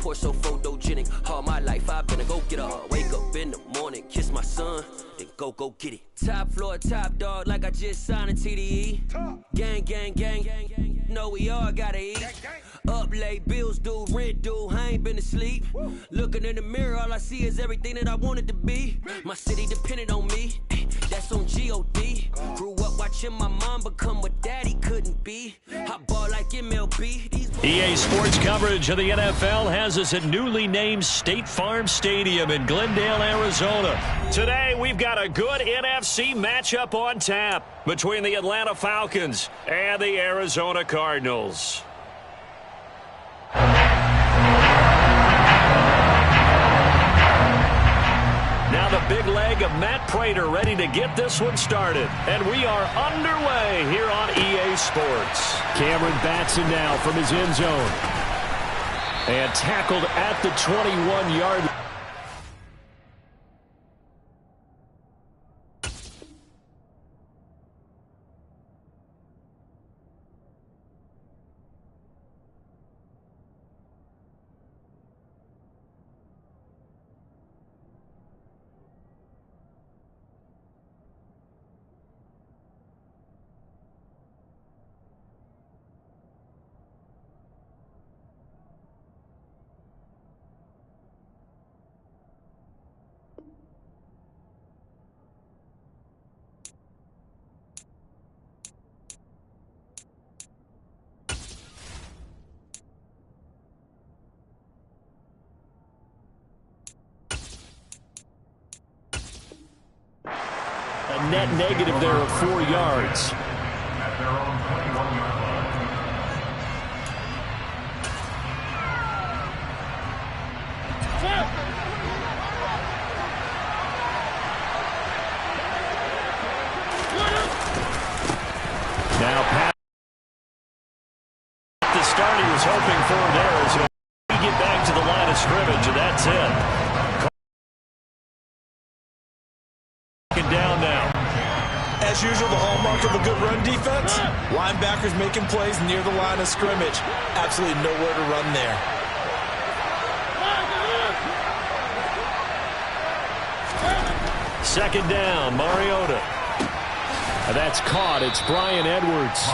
Pour so photogenic. All my life I've been a go-getter. Wake up in the morning, kiss my son, then go get it. Top floor, top dog, like I just signed a TDE. Gang, gang, gang, gang, gang. Know we all gotta eat. Up late, bills due, rent due, I ain't been asleep. Looking in the mirror, all I see is everything that I wanted to be. My city depended on me, that's on G.O.D. Grew up watching my mom become what daddy couldn't be. I ball like MLB. EA Sports coverage of the NFL has us at newly named State Farm Stadium in Glendale, Arizona. Today, we've got a good NFC matchup on tap between the Atlanta Falcons and the Arizona Cardinals. Now the big leg of Matt Prater ready to get this one started. And we are underway here on EA Sports. Cameron Batson now from his end zone. And tackled at the 21-yard line. A net negative there of 4 yards. Now, Pat, the start he was hoping for there is he get back to the line of scrimmage, and that's it. Down now. As usual, the hallmark of a good run defense, linebackers making plays near the line of scrimmage. Absolutely nowhere to run there. Second down, Mariota. That's caught. It's Bryan Edwards.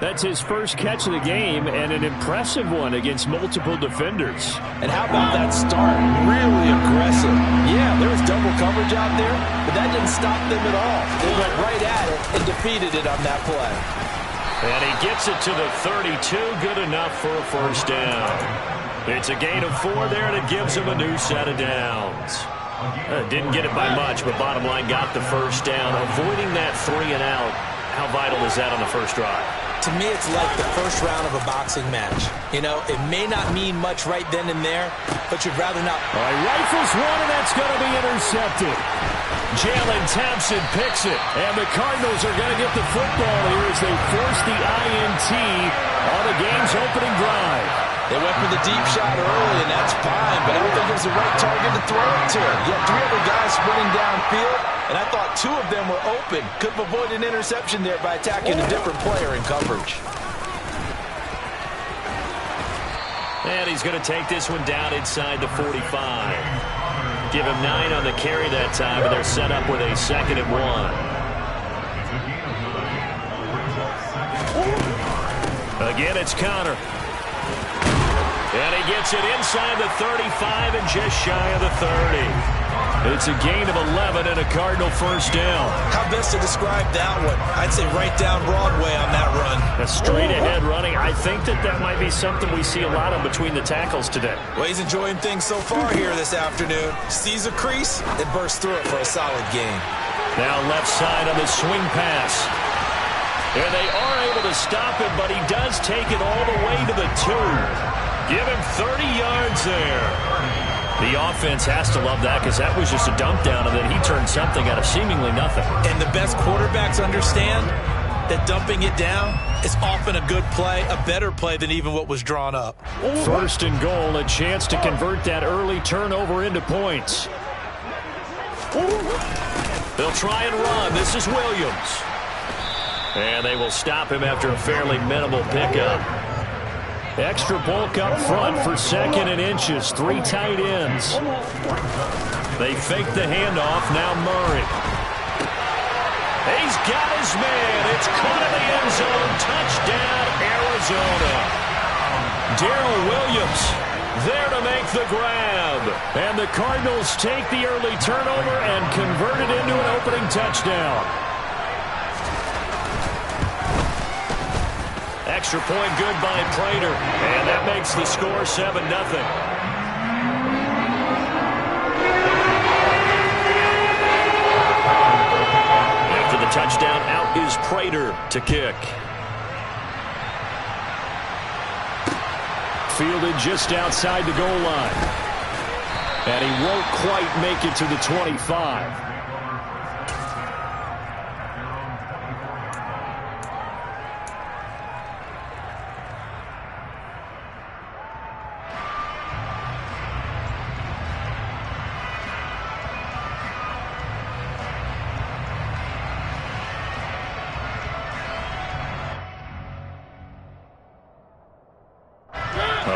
That's his first catch of the game, and an impressive one against multiple defenders. And how about that start? Really aggressive. Yeah, there was double coverage out there, but that didn't stop them at all. They went right at it and defeated it on that play. And he gets it to the 32. Good enough for a first down. It's a gain of 4 there, and it gives him a new set of downs. Didn't get it by much, but bottom line got the first down. Avoiding that 3 and out, how vital is that on the first drive? To me, it's like the first round of a boxing match. You know, it may not mean much right then and there, but you'd rather not. All right, rifles one, and that's going to be intercepted. Jalen Thompson picks it, and the Cardinals are going to get the football here as they force the INT on the game's opening drive. They went for the deep shot early, and that's fine, but I don't think it was the right target to throw it to. You had 3 other guys sprinting downfield, and I thought 2 of them were open. Could have avoided an interception there by attacking a different player in coverage. And he's going to take this one down inside the 45. Give him 9 on the carry that time, and they're set up with a 2nd and 1. Again, it's Connor. And he gets it inside the 35 and just shy of the 30. It's a gain of 11 and a Cardinal first down. How best to describe that one? I'd say right down Broadway on that run. A straight-ahead running. I think that might be something we see a lot of between the tackles today. Well, he's enjoying things so far here this afternoon. Sees a crease and bursts through it for a solid gain. Now left side on the swing pass. And they are able to stop him, but he does take it all the way to the 2. Give him 30 yards there. The offense has to love that because that was just a dump down, and then he turned something out of seemingly nothing. And the best quarterbacks understand that dumping it down is often a good play, a better play than even what was drawn up. First and goal, a chance to convert that early turnover into points. They'll try and run. This is Williams. And they will stop him after a fairly minimal pickup. Extra bulk up front for 2nd and inches. 3 tight ends. They fake the handoff. Now Murray. He's got his man. It's caught in the end zone. Touchdown, Arizona. Darrell Williams there to make the grab. And the Cardinals take the early turnover and convert it into an opening touchdown. Extra point good by Prater. And that makes the score 7-0. After the touchdown, out is Prater to kick. Fielded just outside the goal line. And he won't quite make it to the 25.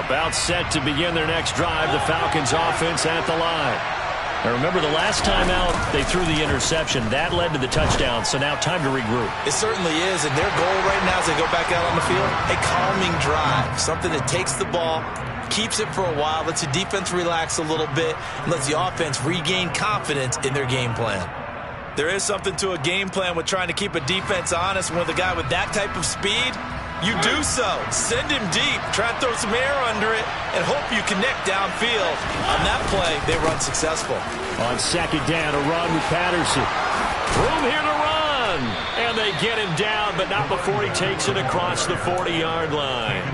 About set to begin their next drive, the Falcons offense at the line. Now remember, the last time out, they threw the interception. That led to the touchdown, so now time to regroup. It certainly is, and their goal right now as they go back out on the field, a calming drive. Something that takes the ball, keeps it for a while, lets the defense relax a little bit, and lets the offense regain confidence in their game plan. There is something to a game plan with trying to keep a defense honest. When with a guy with that type of speed, you do so. Send him deep. Try and throw some air under it and hope you connect downfield. On that play, they run successful. On 2nd down, a run with Patterson. Room here to run. And they get him down, but not before he takes it across the 40-yard line.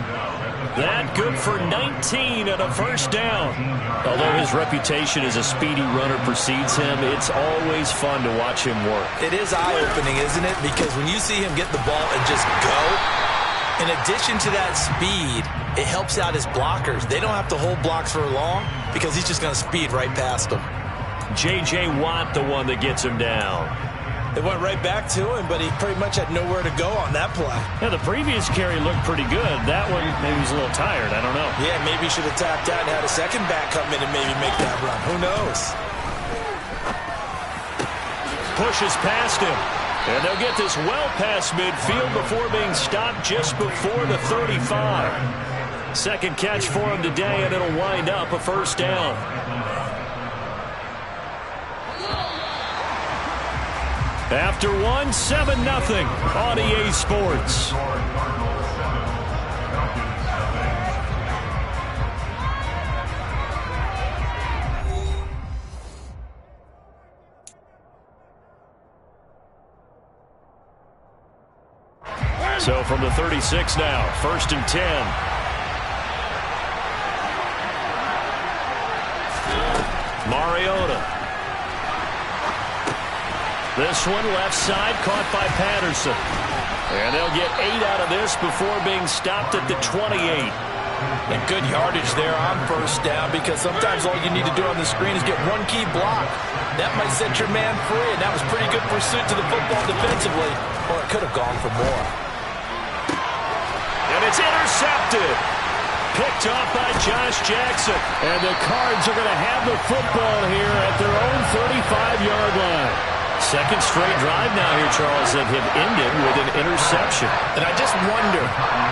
That good for 19 and a first down. Although his reputation as a speedy runner precedes him, it's always fun to watch him work. It is eye-opening, isn't it? Because when you see him get the ball and just go, in addition to that speed, it helps out his blockers. They don't have to hold blocks for long because he's just going to speed right past them. J.J. Watt, the one that gets him down. They went right back to him, but he pretty much had nowhere to go on that play. Yeah, the previous carry looked pretty good. That one, maybe he's a little tired. I don't know. Yeah, maybe he should have tapped out and had a second back come in and maybe make that run. Who knows? Pushes past him. And they'll get this well past midfield before being stopped just before the 35. Second catch for him today, and it'll wind up a first down. After one, 7-0 on EA Sports. So from the 36 now, 1st and 10. Mariota. This one left side caught by Patterson. And they'll get 8 out of this before being stopped at the 28. And good yardage there on first down, because sometimes all you need to do on the screen is get one key block. That might set your man free, and that was pretty good pursuit to the football defensively, or it could have gone for more. And it's intercepted. Picked off by Josh Jackson. And the Cards are going to have the football here at their own 35-yard line. Second straight drive now here, Charles, that have ended with an interception. And I just wonder,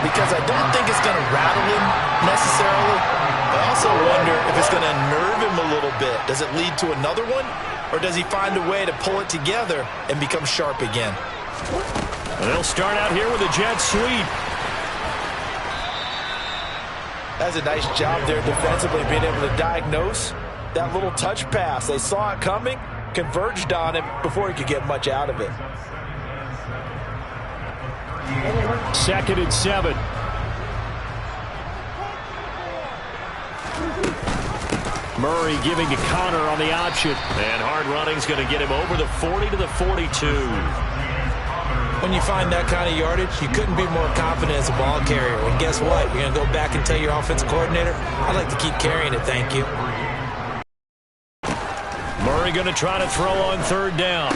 because I don't think it's going to rattle him necessarily, I also wonder if it's going to nerve him a little bit. Does it lead to another one? Or does he find a way to pull it together and become sharp again? And they'll start out here with a jet sweep. That's a nice job there defensively, being able to diagnose that little touch pass. They saw it coming, converged on him before he could get much out of it. 2nd and 7. Murray giving to Connor on the option. And hard running's going to get him over the 40 to the 42. When you find that kind of yardage, you couldn't be more confident as a ball carrier. And guess what? You're going to go back and tell your offensive coordinator, I'd like to keep carrying it, thank you. Murray going to try to throw on 3rd down.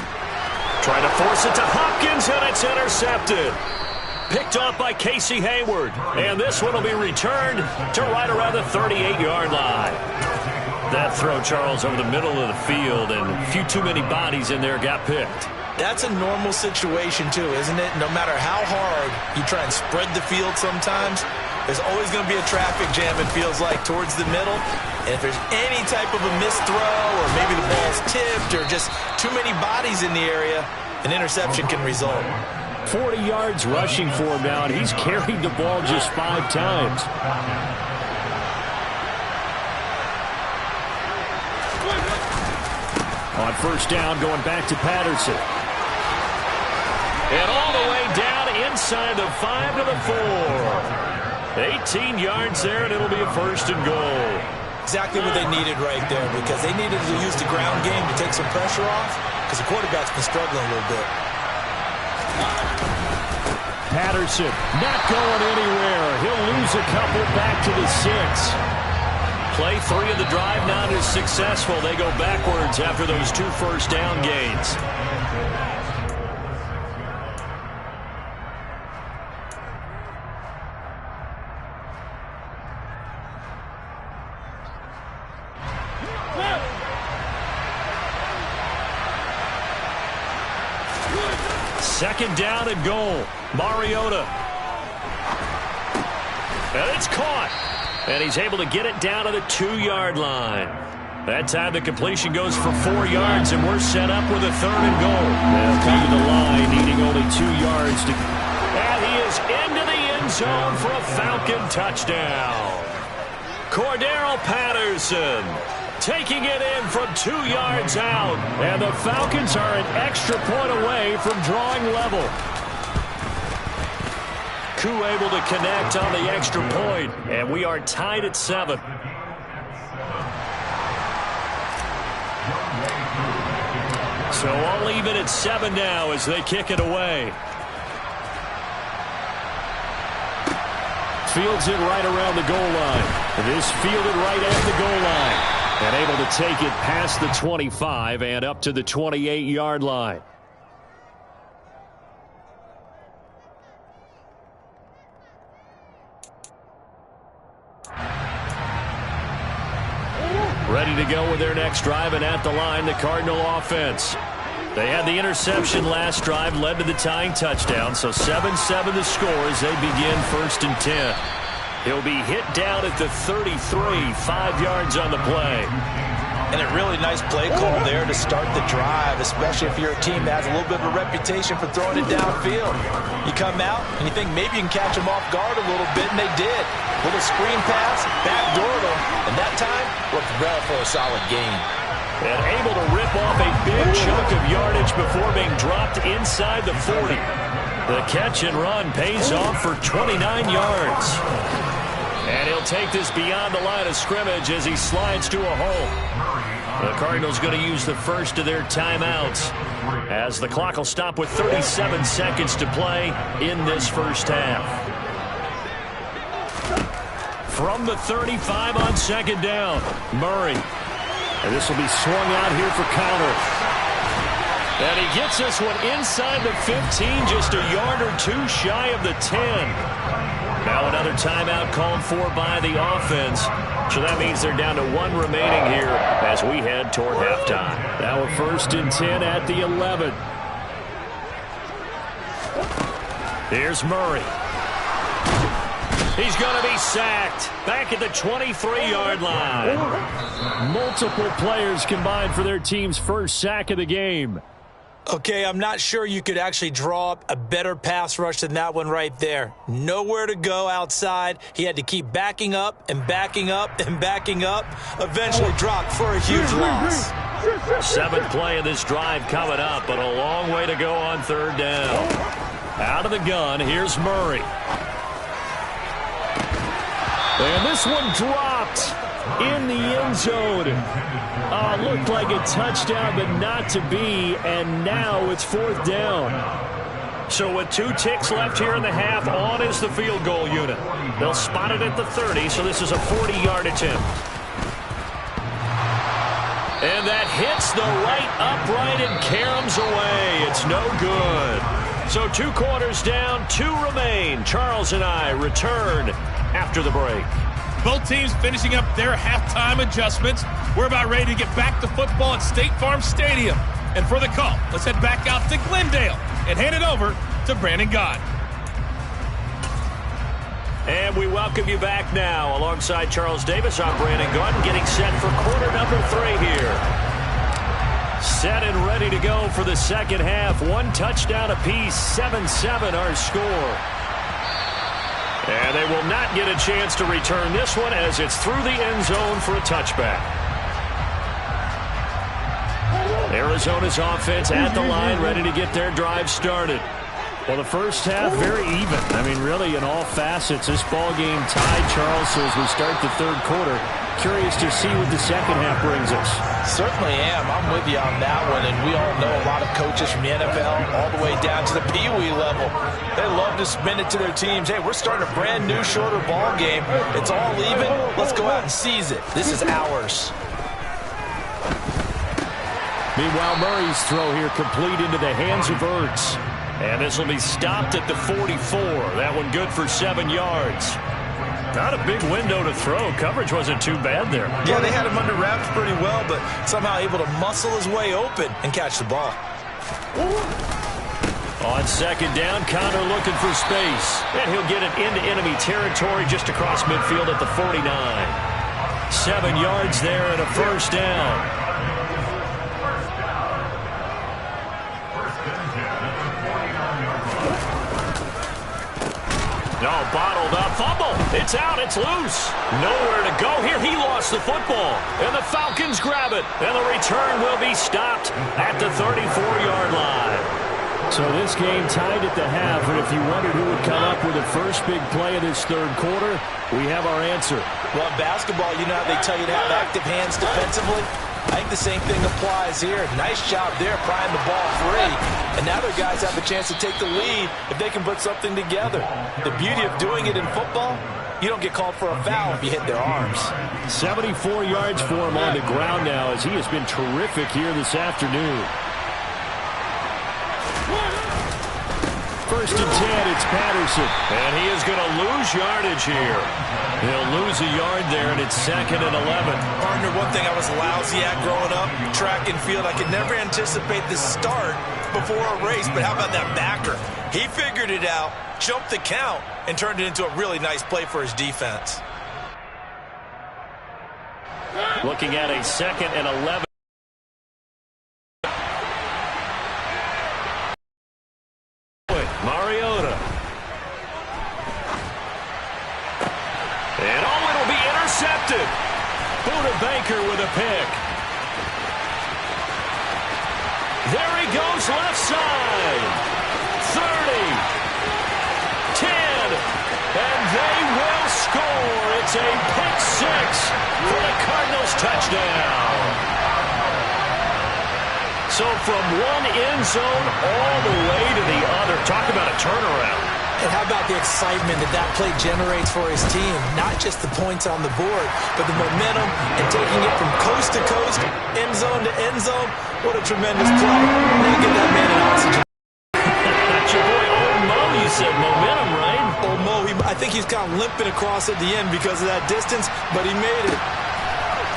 Trying to force it to Hopkins, and it's intercepted. Picked off by Casey Hayward. And this one will be returned to right around the 38-yard line. That throw, Charles, over the middle of the field, and a few too many bodies in there got picked. That's a normal situation, too, isn't it? No matter how hard you try and spread the field sometimes, there's always going to be a traffic jam, it feels like, towards the middle. And if there's any type of a missed throw, or maybe the ball's tipped, or just too many bodies in the area, an interception can result. 40 yards rushing for him now, and he's carried the ball just 5 times. On first down, going back to Patterson. And all the way down inside the 5 to the 4. 18 yards there, and it'll be a first and goal. Exactly what they needed right there, because they needed to use the ground game to take some pressure off, because the quarterback's been struggling a little bit. Patterson not going anywhere. He'll lose a couple back to the 6. Play 3 of the drive not as successful. They go backwards after those 2 first down gains. Second down and goal. Mariota. And it's caught. And he's able to get it down to the 2-yard line. That time the completion goes for 4 yards, and we're set up with a 3rd and goal. They'll come to the line, needing only 2 yards to... And he is into the end zone for a Falcon touchdown. Cordero Patterson taking it in from 2 yards out. And the Falcons are an extra point away from drawing level. Koo able to connect on the extra point, and we are tied at 7. So all even at 7 now as they kick it away. Fields it right around the goal line. This fielded right at the goal line. And able to take it past the 25 and up to the 28-yard line. Ready to go with their next drive, and at the line, the Cardinal offense. They had the interception last drive, led to the tying touchdown, so 7-7 the score as they begin 1st and 10. He'll be hit down at the 33, 5 yards on the play. And a really nice play call there to start the drive, especially if you're a team that has a little bit of a reputation for throwing it downfield. You come out and you think maybe you can catch them off guard a little bit, and they did. Little screen pass, backdoored them, and that time worked well for a solid gain. And able to rip off a big chunk of yardage before being dropped inside the 40. The catch and run pays off for 29 yards. And he'll take this beyond the line of scrimmage as he slides to a hole. The Cardinals going to use the first of their timeouts as the clock will stop with 37 seconds to play in this first half. From the 35 on second down, Murray. And this will be swung out here for counter. And he gets this one inside the 15, just a yard or 2 shy of the 10. Now another timeout called for by the offense. So that means they're down to 1 remaining here as we head toward halftime. Now a 1st and 10 at the 11. Here's Murray. He's going to be sacked back at the 23-yard line. Multiple players combined for their team's first sack of the game. Okay, I'm not sure you could actually draw up a better pass rush than that one right there. Nowhere to go outside. He had to keep backing up and backing up and backing up. Eventually dropped for a huge loss. 7th play of this drive coming up, but a long way to go on 3rd down. Out of the gun, here's Murray. And this one dropped in the end zone. Looked like a touchdown, but not to be. And now it's 4th down. So with 2 ticks left here in the half, on is the field goal unit. They'll spot it at the 30, so this is a 40-yard attempt. And that hits the right upright and caroms away. It's no good. So 2 quarters down, 2 remain. Charles and I return after the break. Both teams finishing up their halftime adjustments. We're about ready to get back to football at State Farm Stadium. And for the call, let's head back out to Glendale and hand it over to Brandon Gott. And we welcome you back now. Alongside Charles Davis, I'm Brandon Gott, getting set for quarter number 3 here. Set and ready to go for the second half. 1 touchdown apiece, 7-7 our score. And they will not get a chance to return this one as it's through the end zone for a touchback. Arizona's offense at the line, ready to get their drive started. Well, the first half, very even. I mean, really, in all facets, this ball game tied, Charles. So as we start the third quarter, curious to see what the second half brings us. Certainly am. I'm with you on that one. And we all know a lot of coaches from the NFL all the way down to the Pee-wee level. They love to spin it to their teams. Hey, we're starting a brand new, shorter ball game. It's all even. Let's go out and seize it. This is ours. Meanwhile, Murray's throw here complete into the hands of Ertz. And this will be stopped at the 44. That one good for 7 yards. Not a big window to throw. Coverage wasn't too bad there. Yeah, they had him under wraps pretty well, but somehow able to muscle his way open and catch the ball. On second down, Connor looking for space. And he'll get it into enemy territory just across midfield at the 49. 7 yards there and a first down. No, bottled up. Fumble. It's out. It's loose. Nowhere to go here. He lost the football. And the Falcons grab it. And the return will be stopped at the 34-yard line. So this game tied at the half. And if you wondered who would come up with the first big play of this third quarter, we have our answer. Well, in basketball, you know how they tell you to have active hands defensively? I think the same thing applies here. Nice job there, prying the ball free. And now their guys have a chance to take the lead if they can put something together. The beauty of doing it in football, you don't get called for a foul if you hit their arms. 74 yards for him on the ground now as he has been terrific here this afternoon. First and 10, it's Patterson. And he is going to lose yardage here. He'll lose a yard there, and it's 2nd and 11. Partner, one thing I was lousy at growing up, track and field, I could never anticipate the start before a race, but how about that backer? He figured it out, jumped the count, and turned it into a really nice play for his defense. Looking at a 2nd and 11. Mariota. And oh, it'll be intercepted. Buda Baker with a pick. There he goes left side. 30. 10. And they will score. It's a pick 6 for the Cardinals touchdown. So from one end zone all the way to the other. Talk about a turnaround. And how about the excitement that play generates for his team? Not just the points on the board, but the momentum and taking it from coast to coast, end zone to end zone. What a tremendous play. Now get that man an oxygen. That's your boy Old Mo. You said momentum, right? Old Mo, I think he's kind of limping across at the end because of that distance, but he made it.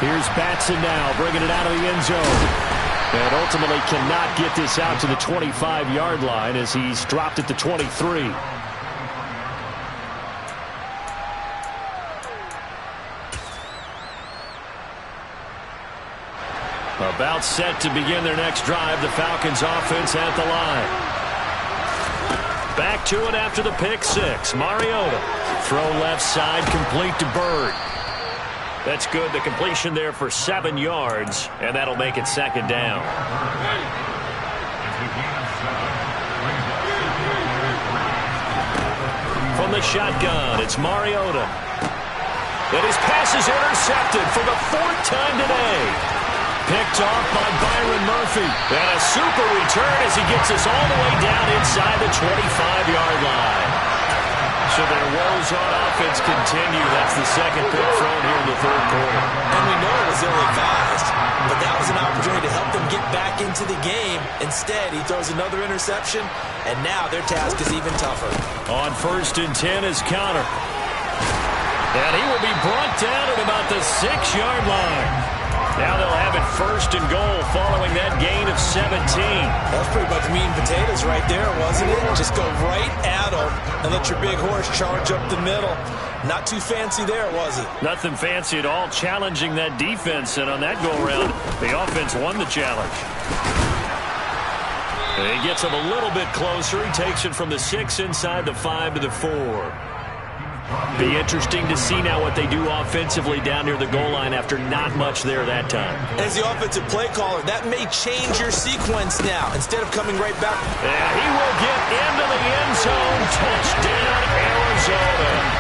Here's Batson now, bringing it out of the end zone. And ultimately cannot get this out to the 25-yard line as he's dropped at the 23. About set to begin their next drive, the Falcons offense at the line. Back to it after the pick 6. Mariota. Throw left side, complete to Bird. That's good. The completion there for 7 yards, and that'll make it 2nd down. From the shotgun, it's Mariota. And his pass is intercepted for the 4th time today. Picked off by Byron Murphy. And a super return as he gets us all the way down inside the 25-yard line. So their woes on offense continue. That's the 2nd pick thrown here in the 3rd quarter. And we know it was was ill-advised, but that was an opportunity to help them get back into the game. Instead, he throws another interception, and now their task is even tougher. On 1st and 10 is Connor. And he will be brought down at about the 6-yard line. Now they'll have it 1st and goal following that gain of 17. That was pretty much meat and potatoes right there, wasn't it? Just go right at them and let your big horse charge up the middle. Not too fancy there, was it? Nothing fancy at all, challenging that defense. And on that go-around, the offense won the challenge. And he gets him a little bit closer. He takes it from the 6 inside the 5 to the 4. Be interesting to see now what they do offensively down near the goal line after not much there that time. As the offensive play caller, that may change your sequence now. Instead of coming right back. And he will get into the end zone. Touchdown, Arizona.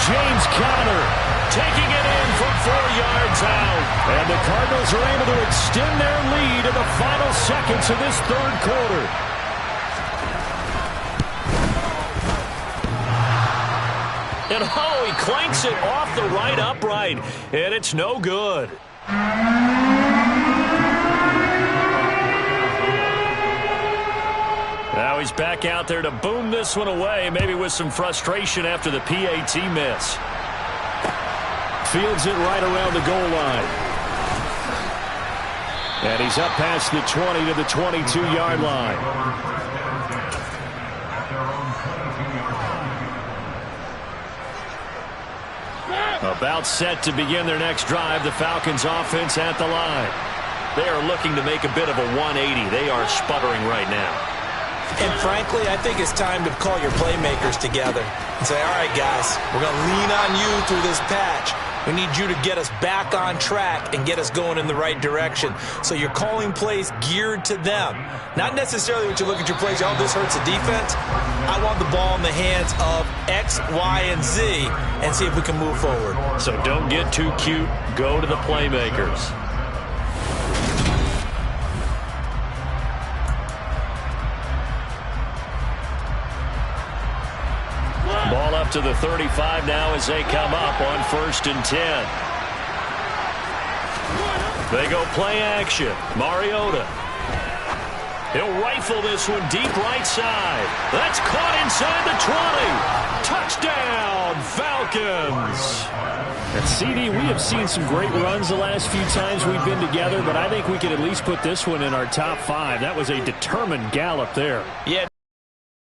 James Conner taking it in from 4 yards out. And the Cardinals are able to extend their lead in the final seconds of this 3rd quarter. And oh, he clanks it off the right upright, and it's no good. Now he's back out there to boom this one away, maybe with some frustration after the PAT miss. Fields it right around the goal line. And he's up past the 20 to the 22-yard line. About set to begin their next drive, the Falcons offense at the line. They are looking to make a bit of a 180. They are sputtering right now. And frankly, I think it's time to call your playmakers together and say, all right, guys, we're going to lean on you through this patch. We need you to get us back on track and get us going in the right direction. So you're calling plays geared to them. Not necessarily when you look at your plays, oh, this hurts the defense. I want the ball in the hands of X, Y, and Z and see if we can move forward. So don't get too cute. Go to the playmakers. Ball up to the 35 now as they come up on 1st and 10. They go play action. Mariota. He'll rifle this one deep right side. That's caught inside the 20. Touchdown, Falcons. And CD, we have seen some great runs the last few times we've been together, but I think we could at least put this one in our top 5. That was a determined gallop there. Yeah.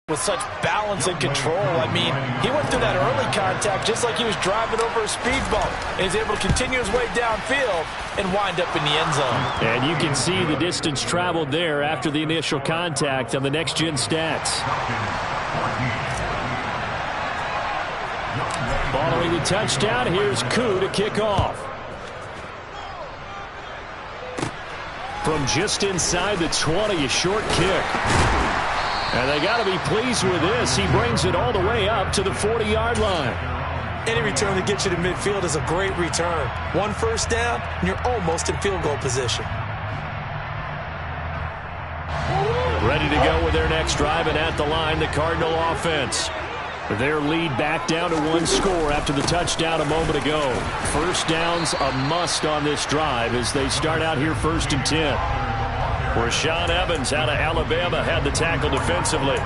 With such balance and control. I mean, he went through that early contact just like he was driving over a speed bump. And he's able to continue his way downfield and wind up in the end zone. And you can see the distance traveled there after the initial contact on the next-gen stats. Following the touchdown, here's Koo to kick off. From just inside the 20, a short kick. And they got to be pleased with this. He brings it all the way up to the 40-yard line. Any return that gets you to midfield is a great return. 1 first down, and you're almost in field goal position. Ready to go with their next drive, and at the line, the Cardinal offense. Their lead back down to 1 score after the touchdown a moment ago. First down's a must on this drive as they start out here 1st and 10. Rashaan Evans out of Alabama had the tackle defensively.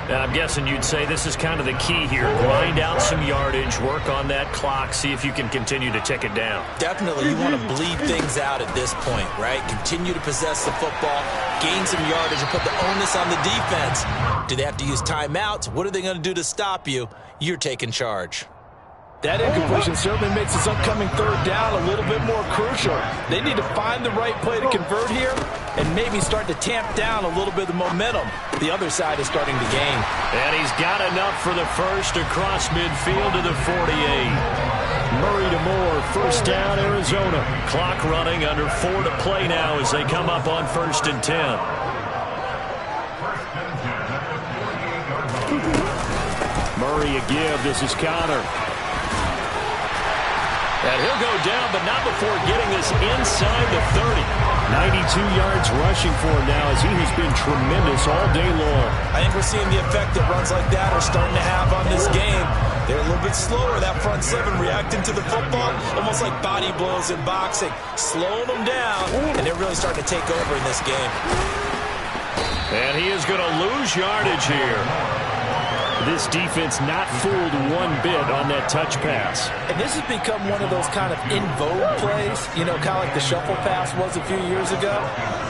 I'm guessing you'd say this is kind of the key here. Grind out some yardage, work on that clock, see if you can continue to tick it down. Definitely, you want to bleed things out at this point, right? Continue to possess the football, gain some yardage, and put the onus on the defense. Do they have to use timeouts? What are they going to do to stop you? You're taking charge. That incompletion certainly makes this upcoming 3rd down a little bit more crucial. They need to find the right play to convert here and maybe start to tamp down a little bit of the momentum. The other side is starting to gain. And he's got enough for the first across midfield to the 48. Murray to Moore, first down, Arizona. Clock running, under 4 to play now as they come up on 1st and 10. Murray a give. This is Connor. And he'll go down, but not before getting this inside the 30. 92 yards rushing for him now as he has been tremendous all day long. I think we're seeing the effect that runs like that are starting to have on this game. They're a little bit slower, that front seven reacting to the football, almost like body blows in boxing, slowing them down, and they're really starting to take over in this game. And he is going to lose yardage here. This defense not fooled one bit on that touch pass. And this has become one of those kind of in vogue plays, you know, kind of like the shuffle pass was a few years ago.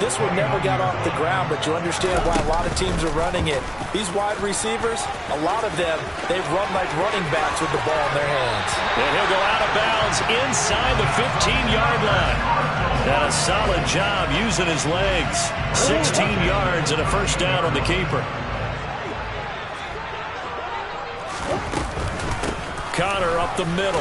This one never got off the ground, but you understand why a lot of teams are running it. These wide receivers, a lot of them, they run like running backs with the ball in their hands. And he'll go out of bounds inside the 15-yard line. And a solid job using his legs. 16 yards and a first down on the keeper. Connor up the middle.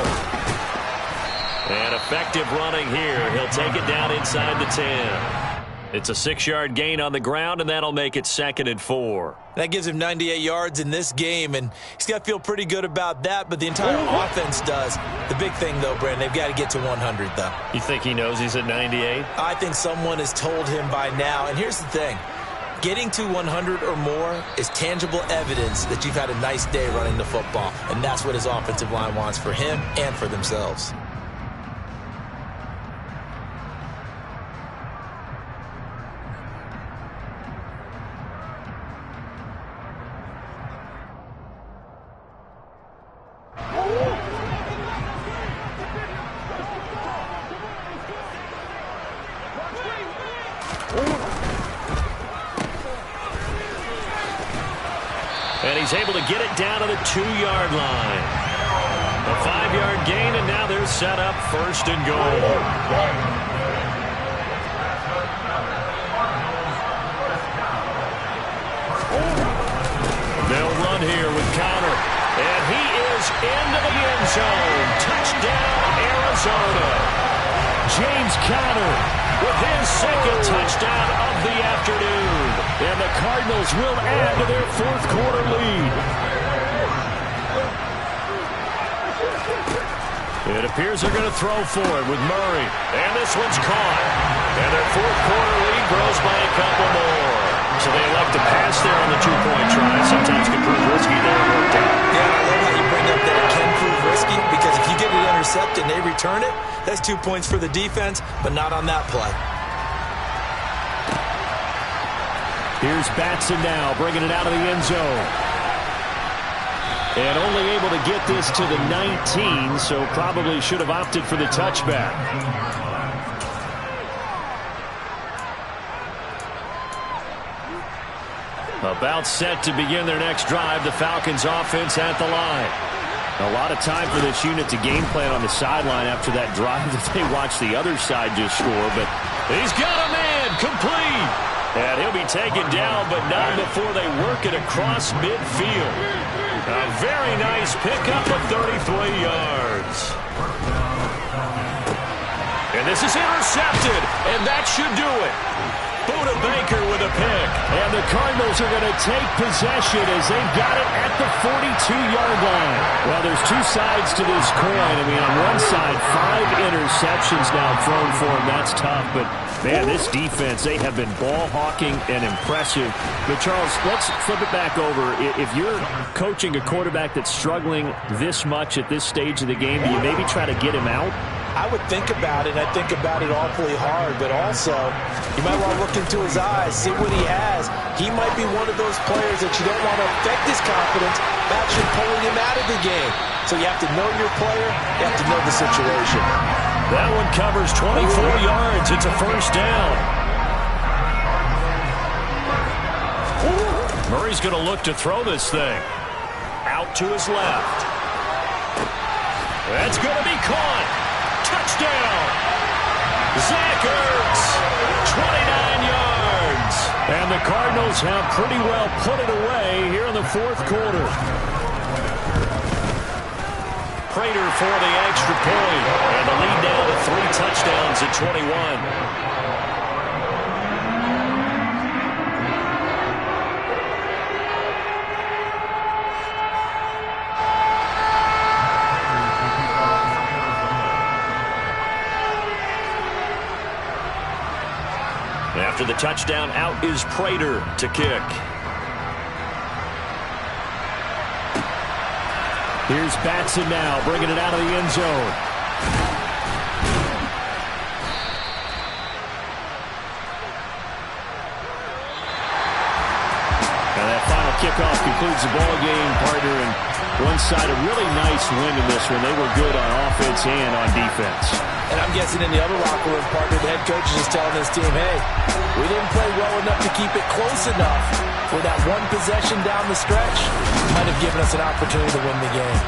And effective running here. He'll take it down inside the 10. It's a 6-yard gain on the ground, and that'll make it 2nd and 4. That gives him 98 yards in this game, and he's got to feel pretty good about that, but the entire offense does. The big thing, though, Brandon, they've got to get to 100, though. You think he knows he's at 98? I think someone has told him by now, and here's the thing. Getting to 100 or more is tangible evidence that you've had a nice day running the football, and that's what his offensive line wants for him and for themselves. And he's able to get it down to the 2-yard line. A 5-yard gain, and now they're set up 1st and goal. They'll run here with Connor. And he is into the end zone. Touchdown, Arizona. James Conner with his 2nd touchdown of the afternoon. And the Cardinals will add to their 4th quarter lead. It appears they're going to throw for it with Murray. And this one's caught. And their 4th quarter lead grows by a couple more. So they elect to pass there on the 2-point try. Sometimes can prove risky there. It worked out. Yeah, I love how you bring up that it can prove risky, because if you get it intercepted and they return it, that's 2 points for the defense, but not on that play. Here's Batson now, bringing it out of the end zone. And only able to get this to the 19, so probably should have opted for the touchback. About set to begin their next drive, the Falcons offense at the line. A lot of time for this unit to game plan on the sideline after that drive that they watched the other side just score, but he's got a man complete. And he'll be taken down, but not before they work it across midfield. A very nice pickup of 33 yards. And this is intercepted, and that should do it. Buda Baker with a pick. And the Cardinals are going to take possession as they've got it at the 42-yard line. Well, there's two sides to this coin. I mean, on one side, 5 interceptions now thrown for him. That's tough. But, man, this defense, they have been ball hawking and impressive. But, Charles, let's flip it back over. If you're coaching a quarterback that's struggling this much at this stage of the game, do you maybe try to get him out? I would think about it. I think about it awfully hard, but also you might want to look into his eyes, see what he has. He might be one of those players that you don't want to affect his confidence by actually pulling him out of the game. So you have to know your player. You have to know the situation. That one covers 24 yards. It's a first down. Murray's going to look to throw this thing. Out to his left. That's going to be caught. Touchdown! Zach Ertz, 29 yards. And the Cardinals have pretty well put it away here in the fourth quarter. Prater for the extra point. And the lead now to 3 touchdowns at 21. After the touchdown, out is Prater to kick. Here's Batson now, bringing it out of the end zone. And that final kickoff concludes the ball game, partner. And one side, a really nice win in this one. They were good on offense and on defense. And I'm guessing in the other locker room, partner, the head coach is just telling his team, hey, we didn't play well enough to keep it close enough for that one possession down the stretch. Might have given us an opportunity to win the game.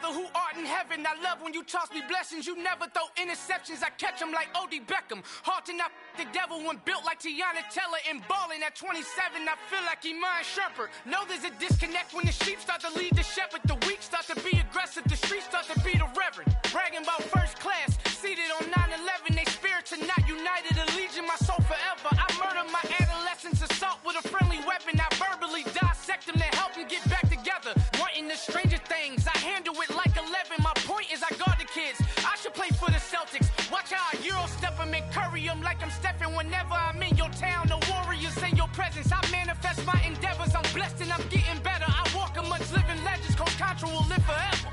Who art in heaven, I love when you toss me blessings. You never throw interceptions, I catch them like O.D. Beckham. Hard to knock the devil when built like Tiana Teller. And balling at 27, I feel like Iman Shumpert. Know there's a disconnect when the sheep start to lead the shepherd. The weak start to be aggressive, the streets start to be the reverend. Bragging about first class, seated on 9/11. They spirits are not united, a legion, my soul forever. I murder my adolescence, assault with a friendly weapon. I verbally dissect them to help them get back together. Wanting the stranger things, I handle it like 11. My point is I guard the kids. I should play for the Celtics. Watch how I Euro step them and curry them like I'm Stephen. Whenever I'm in your town, the Warriors in your presence. I manifest my endeavors. I'm blessed and I'm getting better. I walk amongst living legends. Coach Contra will live forever.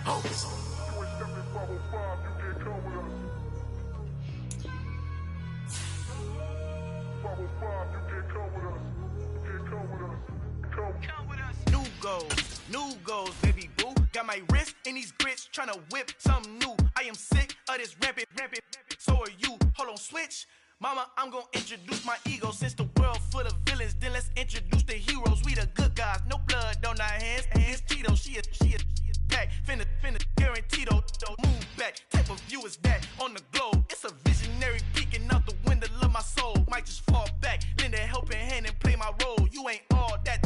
Oh. New goals, baby boo. Got my wrist in these grits, tryna whip something new. I am sick of this rampant. So are you. Hold on, switch. Mama, I'm gonna introduce my ego. Since the world full of villains, then let's introduce the heroes. We the good guys, no blood on our hands. Hands Tito, she a pack. Finna guaranteed don't move back. Type of view is that on the globe? It's a visionary peeking out the window of my soul. Might just fall back, lend a helping hand and play my role. You ain't all that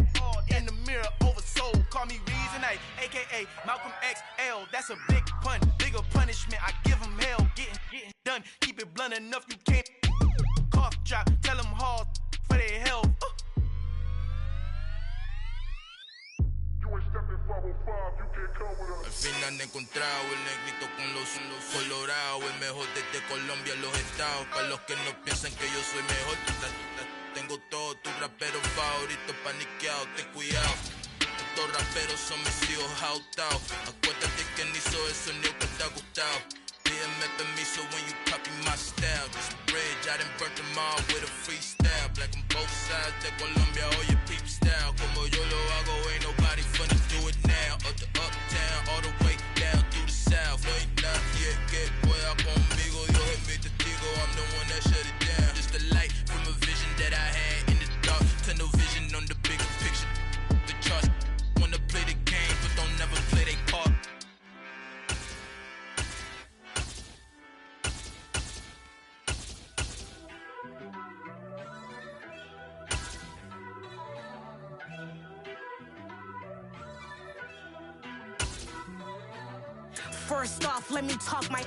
in the mirror oversold. Call me Reason A, aka Malcolm XL. That's a big pun, bigger punishment. I give him hell, getting done. Keep it blunt enough, you can't cough drop. Tell them hard for their health. Al fin han encontrado el negrito con los colorados, el mejor desde Colombia, los estados. Para los que no piensan que yo soy mejor, tengo todos tus raperos favoritos paniqueados, ten cuidado. Estos raperos son mis hijos jautados. Acuérdate que ni hizo el sonido que te ha gustado. Pídeme permiso when you copy my style. This bridge, I done burnt them all with a freestyle. Black on both sides de Colombia, oye peep style. Como yo lo hago, ain't nobody finna do it now. Up to uptown, all the way down through the south. No hay nadie que pueda conmigo. Dios es mi testigo, I'm the one that shut it down. Just a light from a vision that I had in the dark. Tunnel vision on the bigger picture. The charts wanna play the game, but don't never play their part. First off, let me talk my.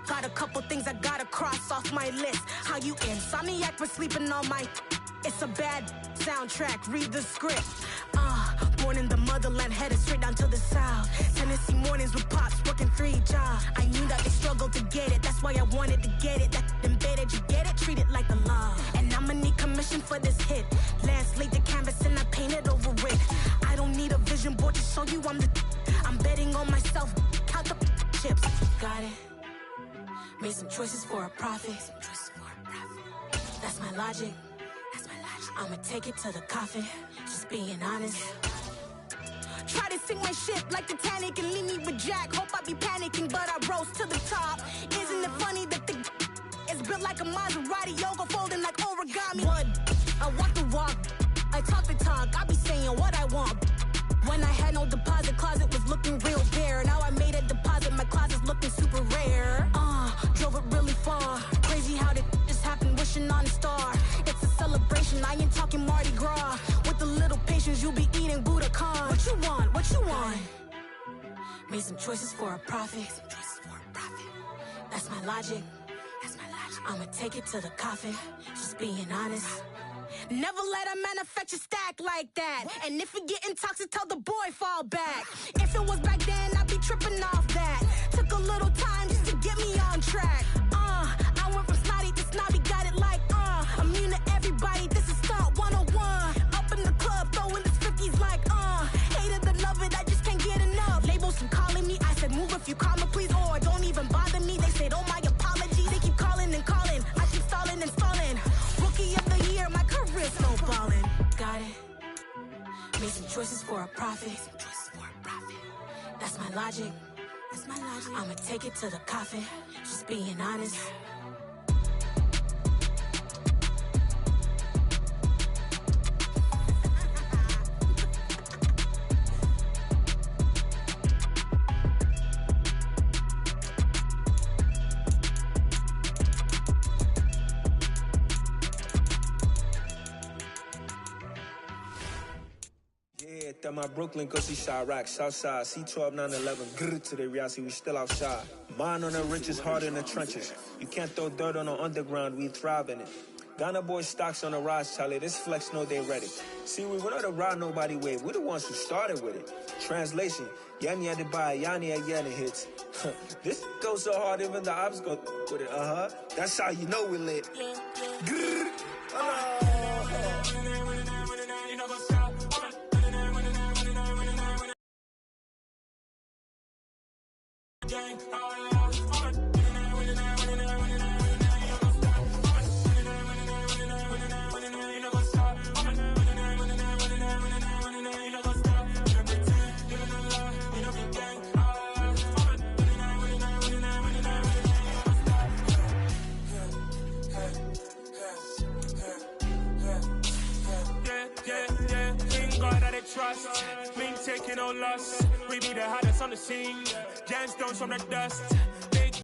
Got a couple things I gotta cross off my list. How you insomniac for sleeping on my. It's a bad soundtrack, read the script. Born in the motherland, headed straight down to the south. Tennessee mornings with pops, working 3 jobs. I knew that they struggled to get it, that's why I wanted to get it. That embedded, you get it, treat it like a law. And I'ma need commission for this hit. Last laid the canvas and I painted over it. I don't need a vision board to show you I'm betting on myself, count the chips. Got it. Made some choices for a profit. That's my logic. I'ma take it to the coffin, just being honest. Try to sink my ship like Titanic and leave me with Jack. Hope I be panicking, but I rose to the top. Isn't it funny that the is built like a Maserati, yoga folding like origami? What? I walk the walk, I talk the talk, I be saying what I want. When I had no deposit, closet was looking real bare. Now I made a deposit, celebration, I ain't talking Mardi Gras. With a little patience, you'll be eating Budokan. What you want? What you want? Made some choices for a profit. That's my logic. I'ma take it to the coffin. Just being honest. Never let a manufacture stack like that. And if it getting toxic, tell the boy fall back. If it was back then, I'd be tripping off that. Took a little time just to get me on track. I went from snotty to snobby, got it like immune to everybody, this is stunt 101. Up in the club, throwing the 50s like hate it or love it, I just can't get enough. Labels from calling me, I said move if you call me please, or don't even bother me. They said oh my apologies, they keep calling and calling. I keep stalling and stalling. Rookie of the year, my career snowballing. Got it. Made some choices for a profit. That's my logic. I'ma take it to the coffin. Just being honest. At my Brooklyn, go see Chirac, Southside, C12, 911, grrr to the reality, we still outside. Mine on the riches, hard in the trenches. You can't throw dirt on the underground, we thrive in it. Ghana boys stocks on the rise, Charlie, this flex know they ready. See, we not a ride nobody wave, we the ones who started with it. Translation, Yanni had to buy, Yanni had Yanni hits. This goes so hard, even the ops go with it, That's how you know we lit. Grrr, Trust, me taking no loss. We be the hottest on the scene. Gemstones from the dust.